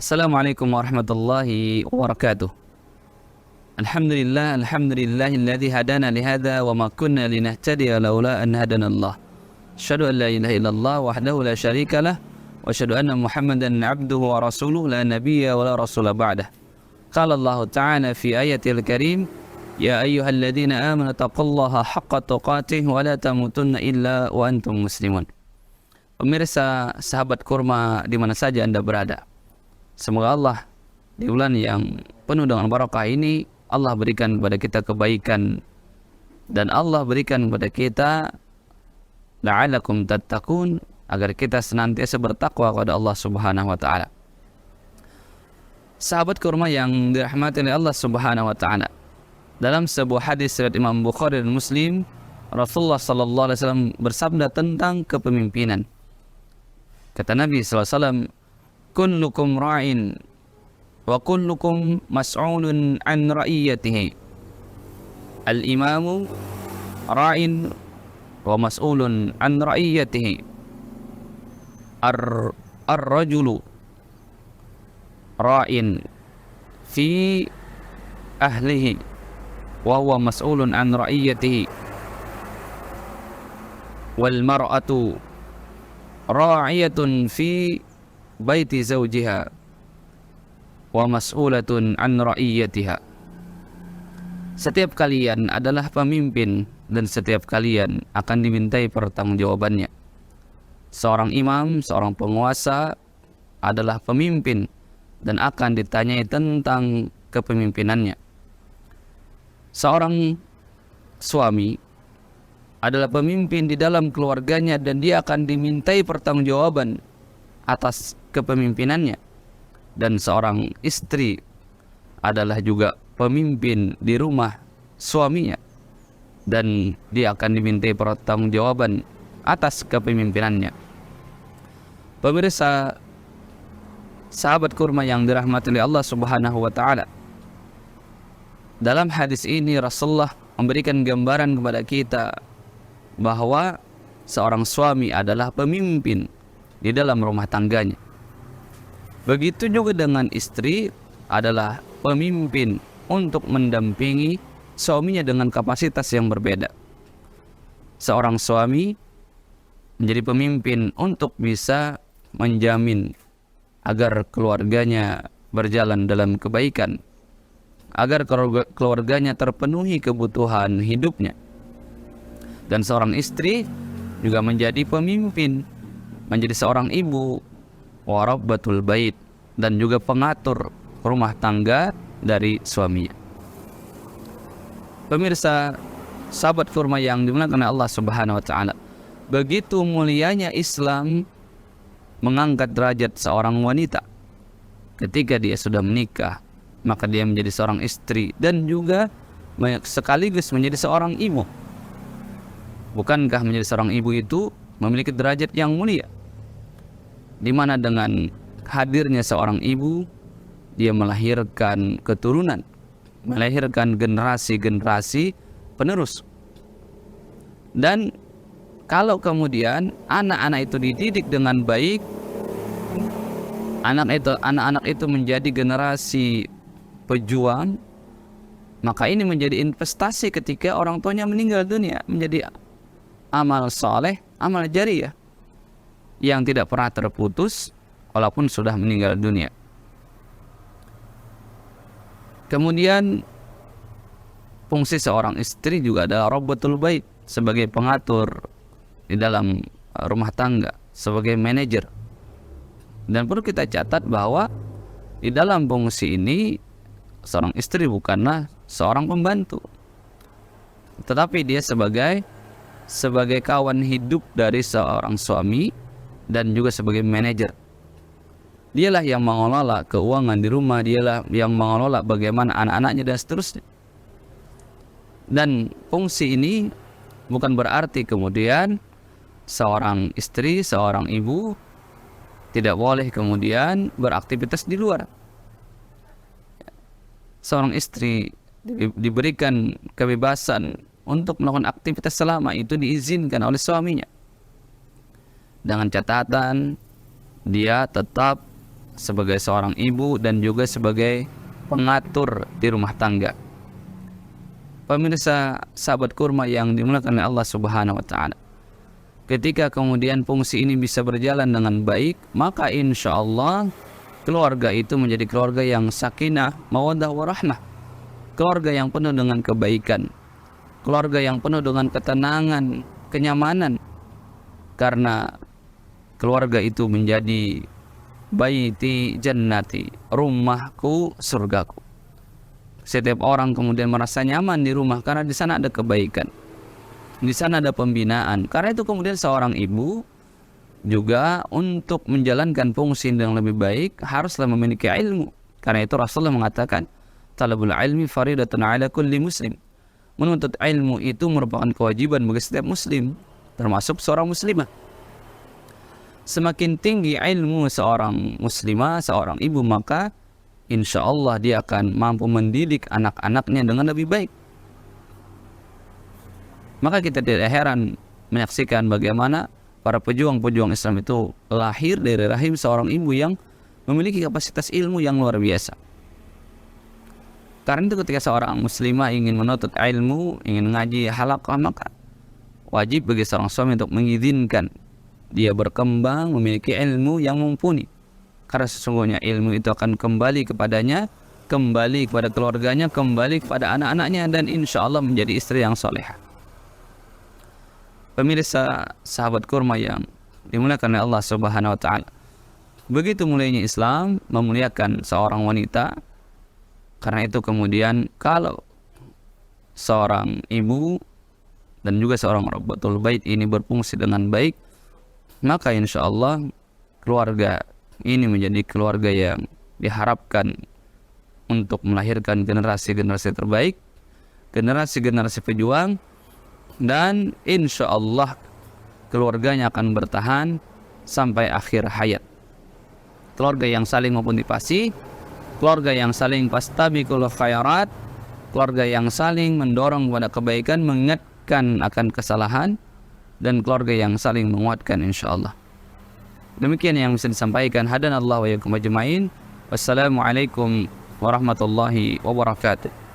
Assalamualaikum warahmatullahi wabarakatuh. Alhamdulillahilladzi hadana lihada wa ma kunna linahtadiya laula an hadanallah. Asyhadu an la ilaha illallah wahdahu la syarikalah wa asyhadu anna Muhammadan 'abduhu wa rasuluhu la nabiyya wa la rasula ba'dah. Qala Allah Ta'ala fi ayatil karim, ya ayyuhalladzina amanu taqullaha haqqa tuqatih wa la tamutunna illa wa antum muslimun. Pemirsa sahabat kurma di mana saja Anda berada, semoga Allah di bulan yang penuh dengan barakah ini Allah berikan kepada kita kebaikan dan Allah berikan kepada kita la'alakum tattaqun, agar kita senantiasa bertakwa kepada Allah Subhanahu wa taala. Sahabat kurma yang dirahmati oleh Allah Subhanahu wa taala, dalam sebuah hadis riwayat Imam Bukhari dan Muslim, Rasulullah sallallahu alaihi wasallam bersabda tentang kepemimpinan. Kata Nabi sallallahu alaihi wasallam, kullukum ra'in wa kullukum mas'ulun an ra'iyatihi. Al-imamu ra'in wa mas'ulun an ra'iyatihi. Ar-rajulu ra'in fi ahlihi wa huwa mas'ulun an ra'iyatihi. Wal mar'atu ra'iyatun fi baiti zawjiha wa mas'ulatun an ra'iyatiha. Setiap kalian adalah pemimpin dan setiap kalian akan dimintai pertanggungjawabannya. Seorang imam, seorang penguasa adalah pemimpin dan akan ditanyai tentang kepemimpinannya. Seorang suami adalah pemimpin di dalam keluarganya dan dia akan dimintai pertanggungjawaban atas kepemimpinannya. Dan seorang istri adalah juga pemimpin di rumah suaminya dan dia akan dimintai pertanggungjawaban atas kepemimpinannya. Pemirsa sahabat kurma yang dirahmati oleh Allah Subhanahu wa taala, dalam hadis ini Rasulullah memberikan gambaran kepada kita bahwa seorang suami adalah pemimpin di dalam rumah tangganya. Begitu juga dengan istri adalah pemimpin untuk mendampingi suaminya dengan kapasitas yang berbeda. Seorang suami menjadi pemimpin untuk bisa menjamin agar keluarganya berjalan dalam kebaikan, agar keluarganya terpenuhi kebutuhan hidupnya. Dan seorang istri juga menjadi pemimpin, menjadi seorang ibu, warabbatul bait, dan juga pengatur rumah tangga dari suaminya. Pemirsa sahabat kurma yang dimuliakan oleh Allah Subhanahu wa taala, begitu mulianya Islam mengangkat derajat seorang wanita ketika dia sudah menikah, maka dia menjadi seorang istri dan juga sekaligus menjadi seorang ibu. Bukankah menjadi seorang ibu itu memiliki derajat yang mulia, di mana dengan hadirnya seorang ibu dia melahirkan keturunan, melahirkan generasi-generasi penerus. Dan kalau kemudian anak-anak itu dididik dengan baik, anak-anak itu menjadi generasi pejuang, maka ini menjadi investasi ketika orang tuanya meninggal dunia, menjadi amal soleh, amal jariyah yang tidak pernah terputus walaupun sudah meninggal dunia. Kemudian fungsi seorang istri juga adalah rabbatul bait, sebagai pengatur di dalam rumah tangga, sebagai manajer. Dan perlu kita catat bahwa di dalam fungsi ini seorang istri bukanlah seorang pembantu, tetapi dia sebagai kawan hidup dari seorang suami dan juga sebagai manajer. Dialah yang mengelola keuangan di rumah, dialah yang mengelola bagaimana anak-anaknya dan seterusnya. Dan fungsi ini bukan berarti kemudian seorang istri, seorang ibu tidak boleh kemudian beraktivitas di luar. Seorang istri diberikan kebebasan untuk melakukan aktivitas selama itu diizinkan oleh suaminya, dengan catatan dia tetap sebagai seorang ibu dan juga sebagai pengatur di rumah tangga. Pemirsa sahabat kurma yang dimuliakan oleh Allah Subhanahu wa taala. Ketika kemudian fungsi ini bisa berjalan dengan baik, maka insya Allah keluarga itu menjadi keluarga yang sakinah, mawaddah warahmah. Keluarga yang penuh dengan kebaikan. Keluarga yang penuh dengan ketenangan, kenyamanan. Karena keluarga itu menjadi baiti jannati, rumahku, surgaku. Setiap orang kemudian merasa nyaman di rumah karena di sana ada kebaikan. Di sana ada pembinaan. Karena itu kemudian seorang ibu juga untuk menjalankan fungsi yang lebih baik haruslah memiliki ilmu. Karena itu Rasulullah mengatakan, talabul ilmi faridatun ala kulli muslim. Menuntut ilmu itu merupakan kewajiban bagi setiap muslim, termasuk seorang muslimah. Semakin tinggi ilmu seorang muslimah, seorang ibu, maka insya Allah dia akan mampu mendidik anak-anaknya dengan lebih baik. Maka kita tidak heran menyaksikan bagaimana para pejuang-pejuang Islam itu lahir dari rahim seorang ibu yang memiliki kapasitas ilmu yang luar biasa. Karena itu ketika seorang muslimah ingin menuntut ilmu, ingin ngaji halaqah, maka wajib bagi seorang suami untuk mengizinkan dia berkembang, memiliki ilmu yang mumpuni. Karena sesungguhnya ilmu itu akan kembali kepadanya, kembali kepada keluarganya, kembali kepada anak-anaknya, dan insya Allah menjadi istri yang solehah. Pemirsa sahabat kurma yang dimuliakan oleh Allah Subhanahu wa taala. Begitu mulianya Islam memuliakan seorang wanita. Karena itu kemudian kalau seorang ibu dan juga seorang Rabbatul Bait ini berfungsi dengan baik, maka insya Allah keluarga ini menjadi keluarga yang diharapkan untuk melahirkan generasi-generasi terbaik, generasi-generasi pejuang, dan insya Allah keluarganya akan bertahan sampai akhir hayat. Keluarga yang saling memotivasi, keluarga yang saling fastabiqul khairat, keluarga yang saling mendorong kepada kebaikan, mengingatkan akan kesalahan, dan keluarga yang saling menguatkan insya Allah. Demikian yang bisa disampaikan. Hadanallahu wa iyyakum ajmain. Wassalamualaikum warahmatullahi wabarakatuh.